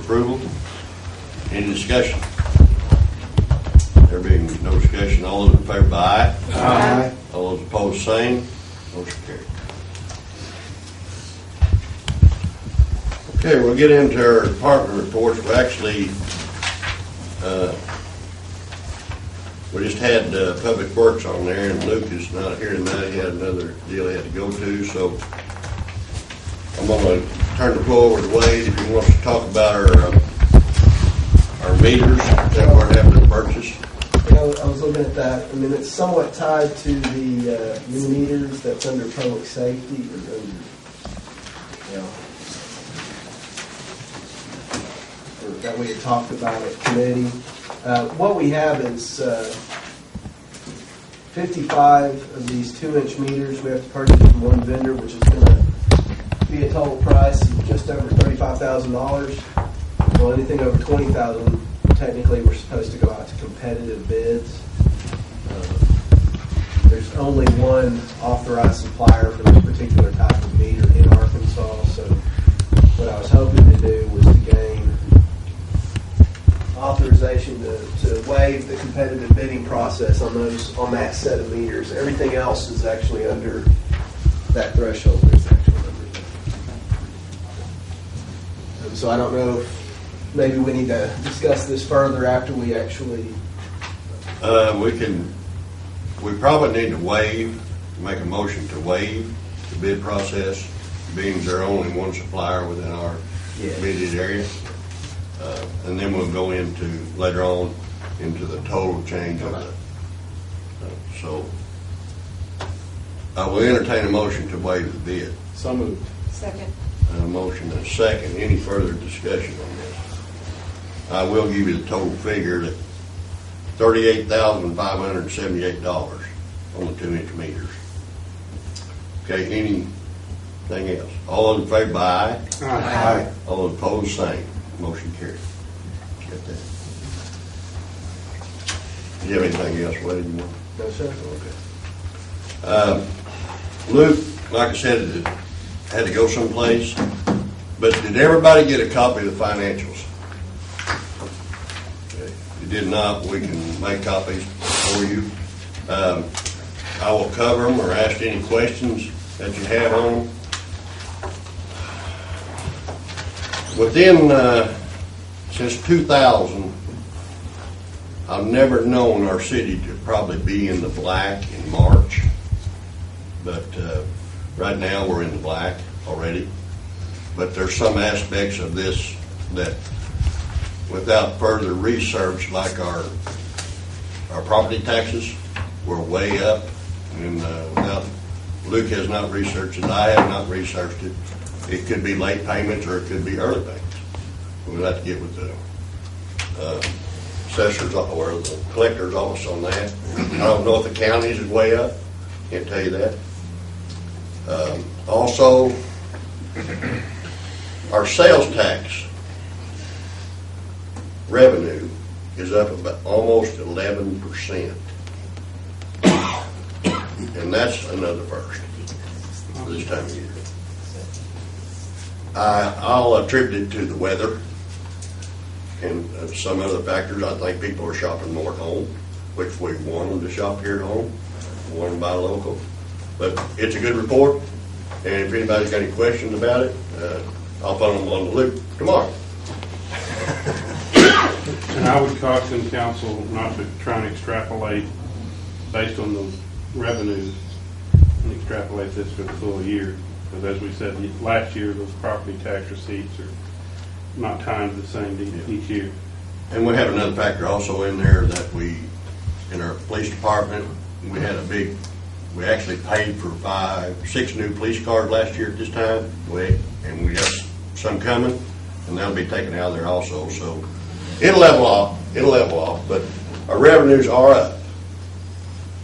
approval. Any discussion? There being no discussion, all those in favor by aye. Aye. All those opposed, same. Motion carried. Okay, we'll get into our department reports. We just had Public Works on there, and Luke is not here tonight. He had another deal he had to go to, so I'm going to turn the floor over to Wade if he wants to talk about our meters that we're having to purchase. I was looking at that. I mean, it's somewhat tied to the new meters that's under public safety. That we had talked about at committee. What we have is 55 of these 2-inch meters we have to purchase from one vendor, which is going to be a total price of just over $35,000. Well, anything over $20,000, technically we're supposed to go out to competitive bids. There's only one authorized supplier for this particular type of meter in Arkansas, so what I was hoping to do was to gain authorization to waive the competitive bidding process on that set of meters. Everything else is actually under that threshold. So I don't know if maybe we need to discuss this further after we actually. We probably need to make a motion to waive the bid process, being there's only one supplier within our bidded area. And then we'll go later on into the total change of it. So I will entertain a motion to waive the bid. So moved. Second. A motion and a second. Any further discussion on this? I will give you the total figure that $38,578 on the 2-inch meters. Okay, anything else? All in favor by aye? Aye. All opposed, same. Motion carried. Get that. Do you have anything else, Wade, you want? No, sir. Okay. Luke, like I said, had to go someplace, but did everybody get a copy of the financials? Okay. If you did not, we can make copies for you. I will cover them or ask any questions that you have on them. Since 2000, I've never known our city to probably be in the black in March, but right now we're in the black already. But there's some aspects of this that, without further research, like our property taxes, we're way up, and Luke has not researched it, I have not researched it. It could be late payments or it could be early payments. We'll have to get with the assessors or the collector's office on that. I don't know if the counties is way up. Can't tell you that. Also, our sales tax revenue is up about almost 11%. And that's another first for this time of year. I'll attribute it to the weather and some other factors. I think people are shopping more at home, which we want them to shop here at home. We want them to buy local. But it's a good report, and if anybody's got any questions about it, I'll phone them on to Luke tomorrow. And I would caution council not to try and extrapolate based on those revenues and extrapolate this for the full year. Because as we said, last year, those property tax receipts are not timed the same each year. And we have another factor also in there that in our police department, we actually paid for 6 new police cars last year at this time. And we got some coming, and that'll be taken out of there also. So it'll level off, but our revenues are up.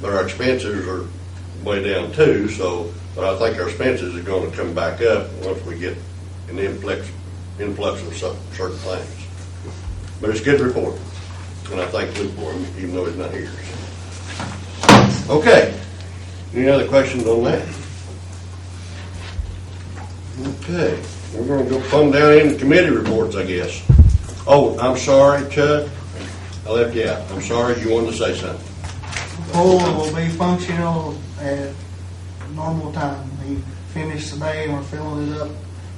But our expenses are way down too, but I think our expenses are going to come back up once we get an influx of certain things. But it's a good report, and I thank Luke for him, even though he's not here. Okay. Any other questions on that? Okay. We're going to go plumb down into committee reports, I guess. Oh, I'm sorry, Chuck. I left you out. I'm sorry, you wanted to say something. Pool will be functional at normal time. He finished today and we're filling it up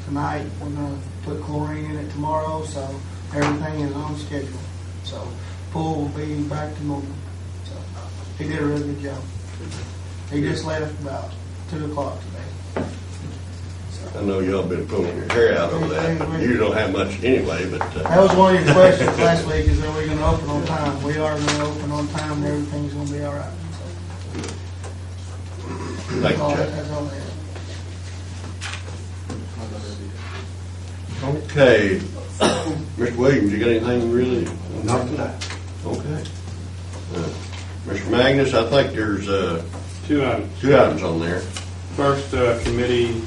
tonight. We're gonna put chlorine in it tomorrow, so everything is on schedule. So pool will be back to normal. So he did a really good job. He just left about 2 o'clock today. I know y'all been pulling your hair out over that. You don't have much anyway, but, That was one of your questions last week, is are we gonna open on time? We are gonna open on time and everything's gonna be all right. So thank you, Chuck. that's all I have. Okay. Mr. Williams, you got anything really? Not tonight. Okay. Mr. Magnus, I think there's, 2 items. 2 items on there. First, committee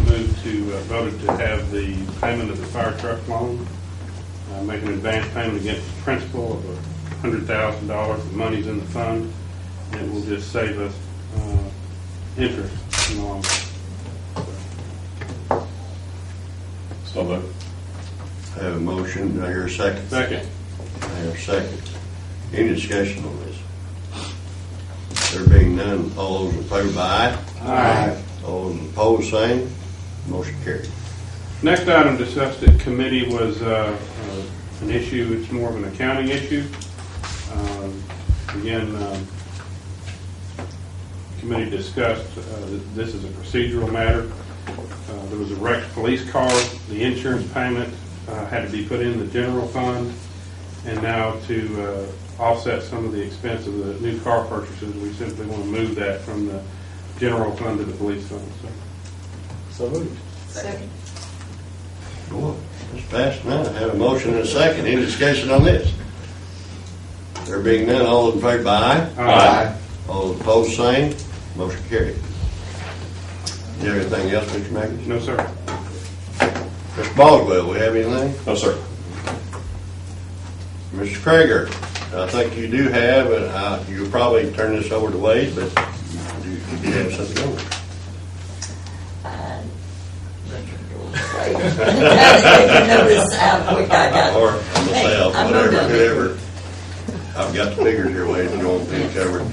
moved to, voted to have the payment of the fire truck loan, make an advance payment against the principal of $100,000. The money's in the fund, and it will just save us interest in the long run. So moved. I have a motion. Do I hear a second? Second. I have a second. Any discussion on this? There being none, all those in favor by aye? Aye. All those opposed, same. Motion carried. Next item discussed at committee was an issue, it's more of an accounting issue. Again, committee discussed that this is a procedural matter. There was a wrecked police car. The insurance payment had to be put in the general fund, and now to offset some of the expense of the new car purchases, we simply want to move that from the general fund to the police fund. So moved. Second. Boy, that's fast enough. I have a motion and a second. Any discussion on this? There being none, all those in favor by aye? Aye. All those opposed, same. Motion carried. Do you have anything else, Mr. Magnus? No, sir. Mr. Baldwell, we have anything? No, sir. Mr. Krager, I think you do have, and you'll probably turn this over to Wade, but you do have something over. Wait. Notice how quick I got. Or myself, I'm whatever, done. whoever. I've got the figures here, Wade, if you want me to cover it.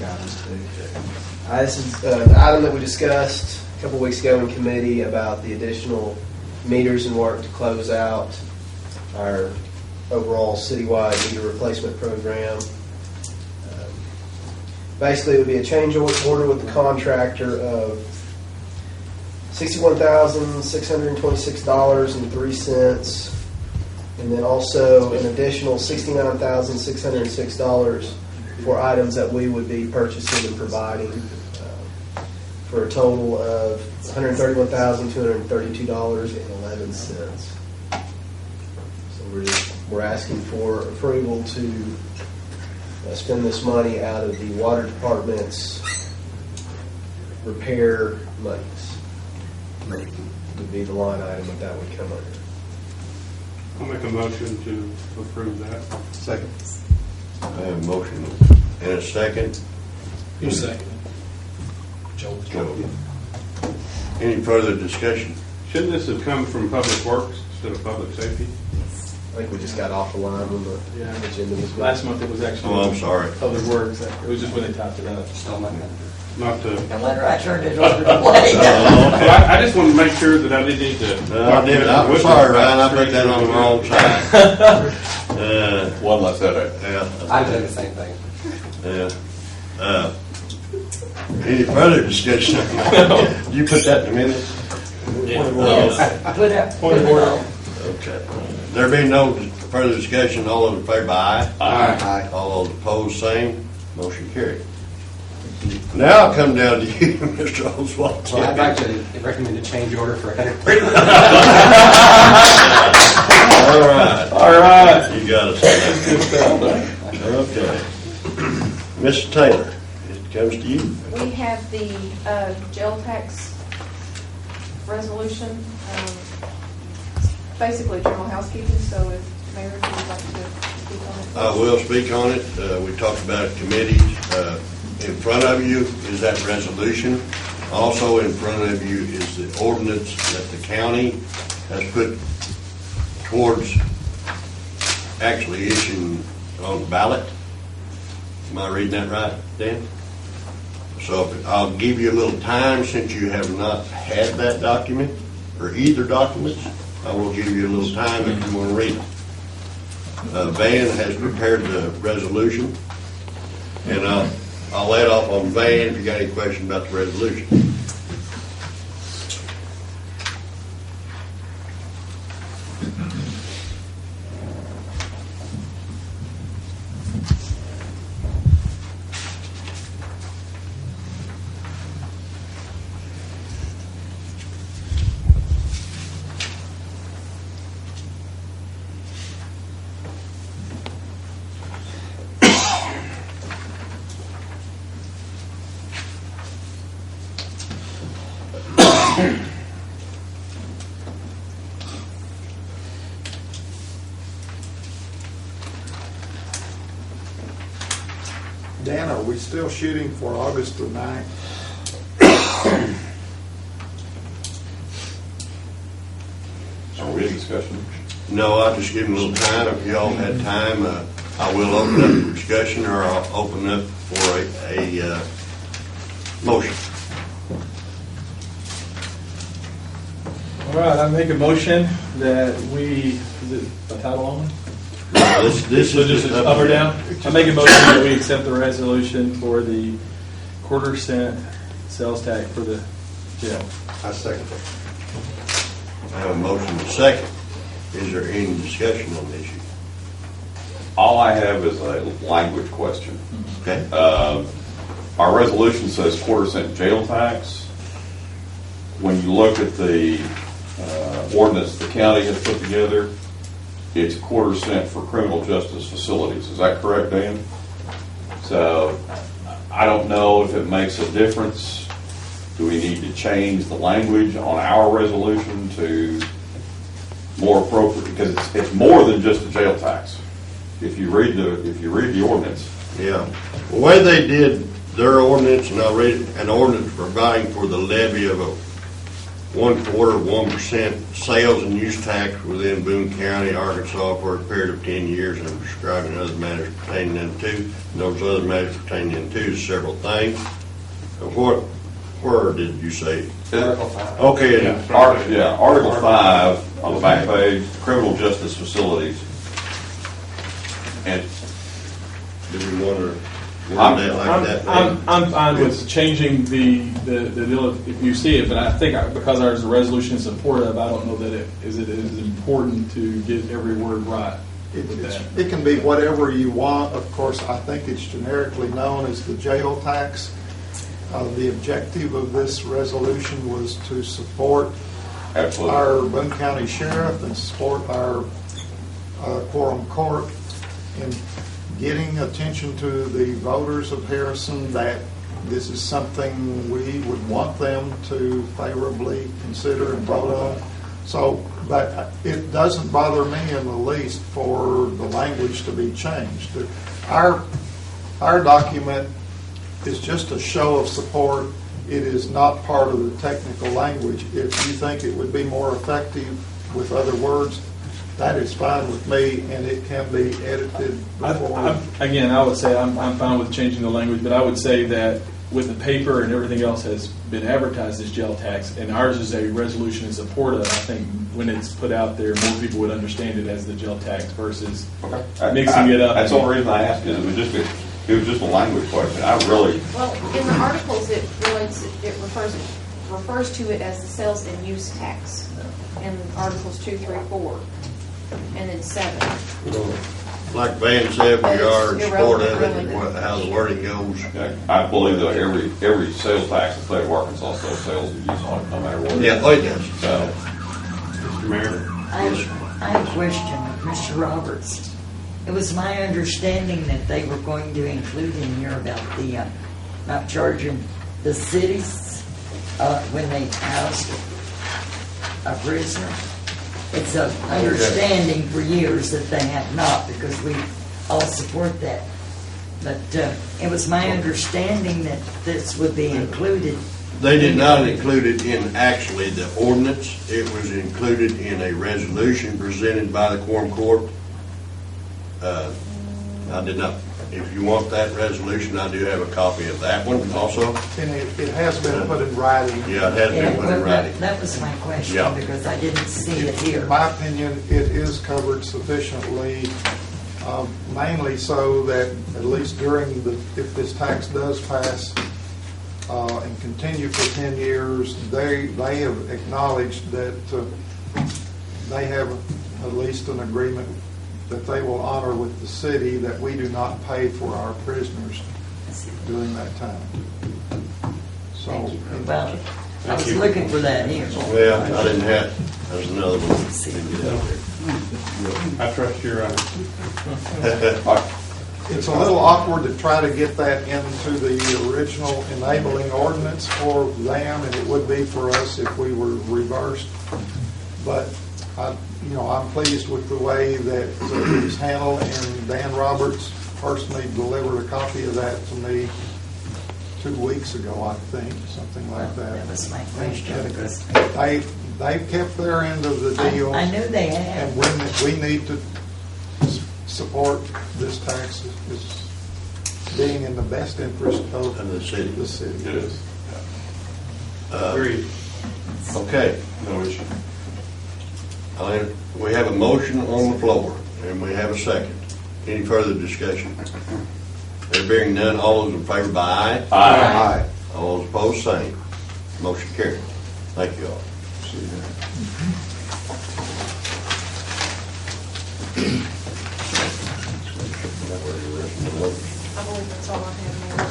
This is the item that we discussed a couple weeks ago in committee about the additional meters and work to close out our overall citywide meter replacement program. Basically, it would be a change order with the contractor of $61,626.03, and then also an additional $69,606 for items that we would be purchasing and providing, for a total of $131,232.11. So we're asking for approval to spend this money out of the water department's repair monies. Would be the line item that would come under. I'll make a motion to approve that. Second. I have a motion and a second. You second. Joe. Any further discussion? Shouldn't this have come from Public Works instead of Public Safety? I think we just got off the line when the agenda was. Last month it was actually. Oh, I'm sorry. Public Works. It was just when they typed it up. Not to. And later I turned it over to Wade. I just want to make sure that I didn't need to. I'm sorry, Ryan, I put that on the wrong side. One less headache. Yeah. I did the same thing. Yeah. Any further discussion? You put that in a minute? Yes. Put up. Point of order. Okay. There being no further discussion, all those in favor by aye? Aye. All those opposed, same. Motion carried. Now I'll come down to you, Mr. Oswald. Well, I'd like to recommend a change order for All right. All right. You got us. Okay. Mr. Taylor, it comes to you. We have the jail tax resolution, basically general housekeeping, so if Mayor, if you would like to speak on it. I will speak on it. We talked about it committees. In front of you is that resolution. Also in front of you is the ordinance that the county has put towards actually issued on the ballot. Am I reading that right, Dan? So I'll give you a little time, since you have not had that document, or either documents, I will give you a little time if you want to read it. Van has prepared the resolution, and I'll let off on Van if you got any questions about the resolution. Dan, are we still shooting for August the 9th? Are we in discussion? No, I'll just give them a little time. If y'all had time, I will open up the discussion, or I'll open up for a motion. All right, I make a motion that we, is it by title only? This So is just up or down? I make a motion that we accept the resolution for the quarter-cent sales tax for the jail. I second it. I have a motion and a second. Is there any discussion on the issue? All I have is a language question. Okay. Our resolution says quarter-cent jail tax. When you look at the ordinance the county has put together, it's quarter-cent for criminal justice facilities. Is that correct, Dan? So I don't know if it makes a difference. Do we need to change the language on our resolution to more appropriate? Because it's more than just a jail tax. If you read the ordinance. Yeah. The way they did their ordinance, and I'll read it, an ordinance providing for the levy of a 1/4% sales and use tax within Boone County, Arkansas for a period of 10 years, and prescribing other matters pertaining thereto. And those other matters pertaining thereto is several things. Where did you say? Article 5. Okay. Yeah. Article 5 on the back page, criminal justice facilities. And Do we want to word that like that? I'm fine with changing the deal if you see it, but I think because ours is a resolution in support of, I don't know that it is important to get every word right with that. It can be whatever you want. Of course, I think it's generically known as the jail tax. The objective of this resolution was to support absolutely. our Boone County Sheriff and support our quorum court in getting attention to the voters of Harrison that this is something we would want them to favorably consider and vote on. So, but it doesn't bother me in the least for the language to be changed. Our document is just a show of support. It is not part of the technical language. If you think it would be more effective with other words, that is fine with me, and it can be edited before. Again, I would say I'm fine with changing the language, but I would say that with the paper and everything else has been advertised as jail tax, and ours is a resolution in support of it, I think when it's put out there, more people would understand it as the jail tax versus mixing it up. That's the only reason I asked it. It was just a language question. I really. Well, in the articles, it refers to it as the sales and use tax in Articles 2, 3, 4, and then 7. Like Van said, we are in support of it, Irrelevant, and how the wording goes. I believe that every sales tax in the state of Arkansas sells sales and use on it, no matter what. Yeah, it does. So, Mr. Mayor? I have a question, Mr. Roberts. It was my understanding that they were going to include in here about the not charging the cities when they house a prisoner. It's an understanding for years that they have not, because we all support that. But it was my understanding that this would be included. They did not include it in actually the ordinance. It was included in a resolution presented by the quorum court. I did not, if you want that resolution, I do have a copy of that one also. And it has been put in writing. Yeah, it has Yeah, been put in well, writing. that was my question, Yeah. because I didn't see it here. In my opinion, it is covered sufficiently, mainly so that at least during the, if this tax does pass and continue for 10 years, they have acknowledged that they have at least an agreement that they will honor with the city that we do not pay for our prisoners during that time. So, Well, I was looking for that here. Well, I didn't have, there's another one. Didn't get out there. I trust your eyes. it's a little awkward to try to get that into the original enabling ordinance for them, and it would be for us if we were reversed. But I'm pleased with the way that it was handled, and Dan Roberts personally delivered a copy of that to me 2 weeks ago, I think, something like that. That was my question, because They've kept their end of the deal. I knew they had. And we need to support this tax as being in the best interest of And the city. the city. It is. Agreed. Okay. No issue. We have a motion on the floor, and we have a second. Any further discussion? There being none, all those in favor by aye? Aye. All those opposed, same. Motion carried. Thank you all. I believe that's all I have, Mayor.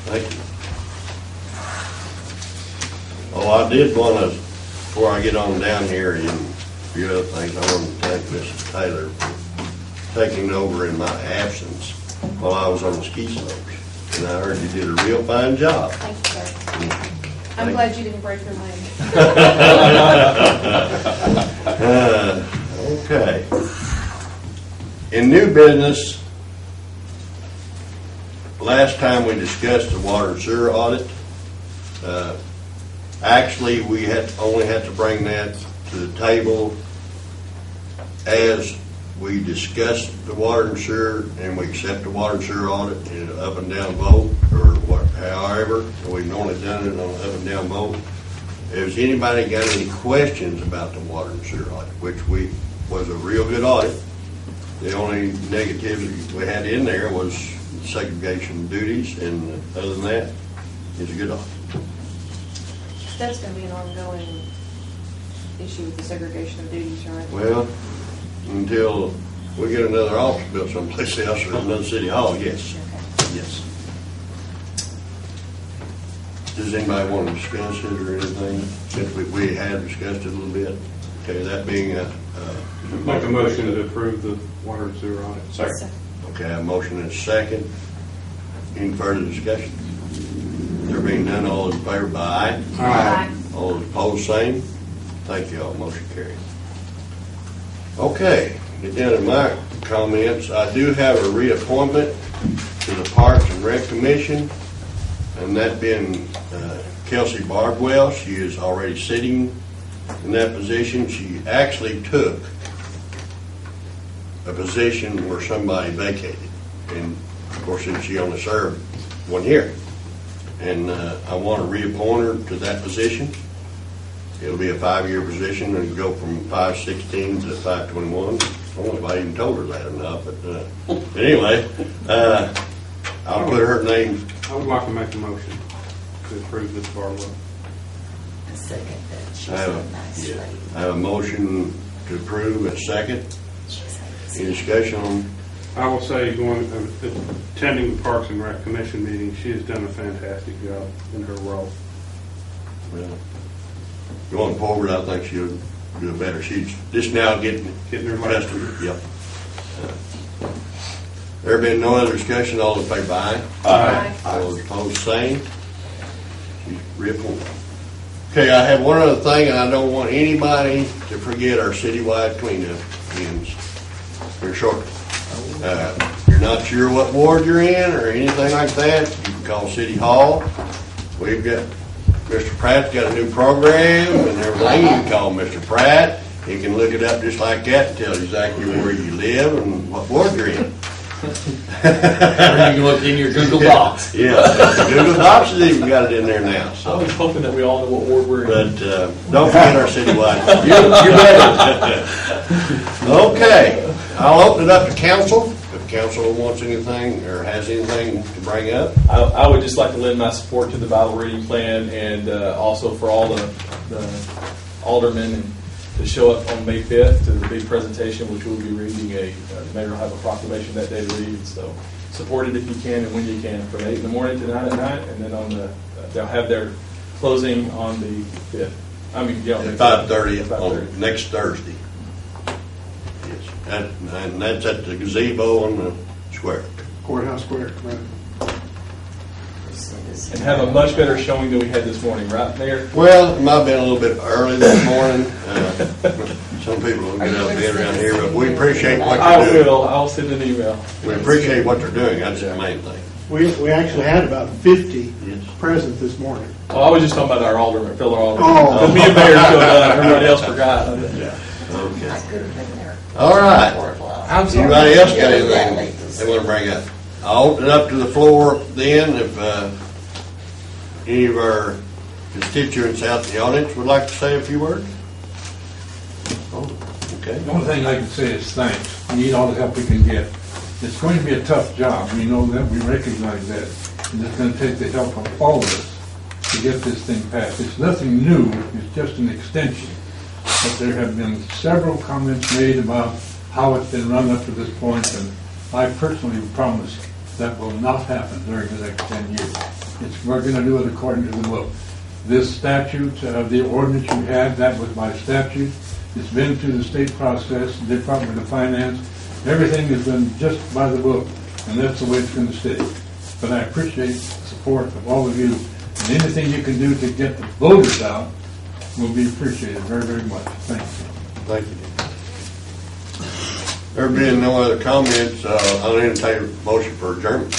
Thank you. Oh, I did want to, before I get on down here and a few other things, I want to thank Mrs. Taylor for taking over in my absence while I was on the ski slopes. And I heard you did a real fine job. Thank you, sir. Thank I'm you. glad you didn't break your leg. Okay. In new business, last time we discussed the water and sewer audit. Actually, we only had to bring that to the table as we discussed the water and sewer, and we accept the water and sewer audit in an up and down vote, or what, however, we've normally done it on an up and down vote. Has anybody got any questions about the water and sewer audit, which was a real good audit? The only negativity we had in there was segregation duties, and other than that, it's a good audit. That's going to be an ongoing issue with the segregation of duties, right? Well, until we get another office built someplace else or another city hall, yes. Yes. Does anybody want to discuss it or anything, since we had discussed it a little bit? Okay, that being Make a motion to approve the water and sewer audit. Second. okay, a motion and a second. Any further discussion? There being none, all those in favor by aye? Aye. All those opposed, same. Thank you all, motion carried. Okay, get down to my comments. I do have a reappointment to the Parks and Rec Commission, and that being Kelsey Bardwell. She is already sitting in that position. She actually took a position where somebody vacated, and of course, since she only served 1 year, and I want to reappoint her to that position. It'll be a 5-year position and go from 5/16 to 5/21. I don't know if I even told her that or not, but anyway, I'll put her name. I would like to make a motion to approve this Barlow. I second that. She's I have a nice lady. I have a motion to approve, a second. Any discussion on? I will say, attending the Parks and Rec Commission meeting, she has done a fantastic job in her role. Well, going forward, I think she'll do better. She's just now getting Getting her legs. accustomed. Yep. There been no other discussion, all in favor, aye? Aye. All those opposed, same. She's reappointed. Okay, I have one other thing, and I don't want anybody to forget our citywide cleanup ends here shortly. If you're not sure what ward you're in or anything like that, you can call City Hall. We've got, Mr. Pratt's got a new program and everything. You can call Mr. Pratt. He can look it up just like that and tell you exactly where you live and what ward you're in. Or you can look in your Google Docs. Yeah, the Google Docs has even got it in there now, I so. was hoping that we all know what ward we're in. But don't forget our citywide. You better. Okay, I'll open it up to council. If council wants anything or has anything to bring up. I would just like to lend my support to the Bible reading plan and also for all the aldermen and to show up on May 5th to the big presentation, which we'll be reading. The mayor will have a proclamation that day to read. So support it if you can and when you can, from 8 in the morning to 9 at night, and then they'll have their closing on the 5th. I mean, yeah, At 5:30 5:30. on next Thursday. Yes, and that's at the gazebo on the square. Courthouse Square, right? And have a much better showing than we had this morning, right, Mayor? Well, it might have been a little bit early this morning. Some people don't get out of bed around here, but we appreciate what I you're doing. will. I'll send an email. We appreciate what they're doing, that's the main thing. We actually had about 50 Yes. present this morning. Oh, I was just talking about our alderman, fellow alderman. Oh. Me and Mayor showed up. Everybody else forgot. Okay. I could have been there. All right. I'm sorry. Anybody else got Yeah, anything late. they want to bring up? I'll open it up to the floor then, if any of our constituents out in the audience would like to say a few words. Oh, okay. The only thing I can say is thanks. We need all the help we can get. It's going to be a tough job. We know that. We recognize that. And it's going to take the help of all of us to get this thing passed. It's nothing new. It's just an extension. But there have been several comments made about how it's been run up to this point, and I personally promise that will not happen during the next 10 years. We're going to do it according to the book. This statute, the ordinance you had, that was by statute. It's been through the state process, the Department of Finance. Everything has been just by the book, and that's the way it's going to stay. But I appreciate the support of all of you, and anything you can do to get the voters out will be appreciated very, very much. Thank you. Thank you. There being no other comments, I'll entertain a motion for adjournment.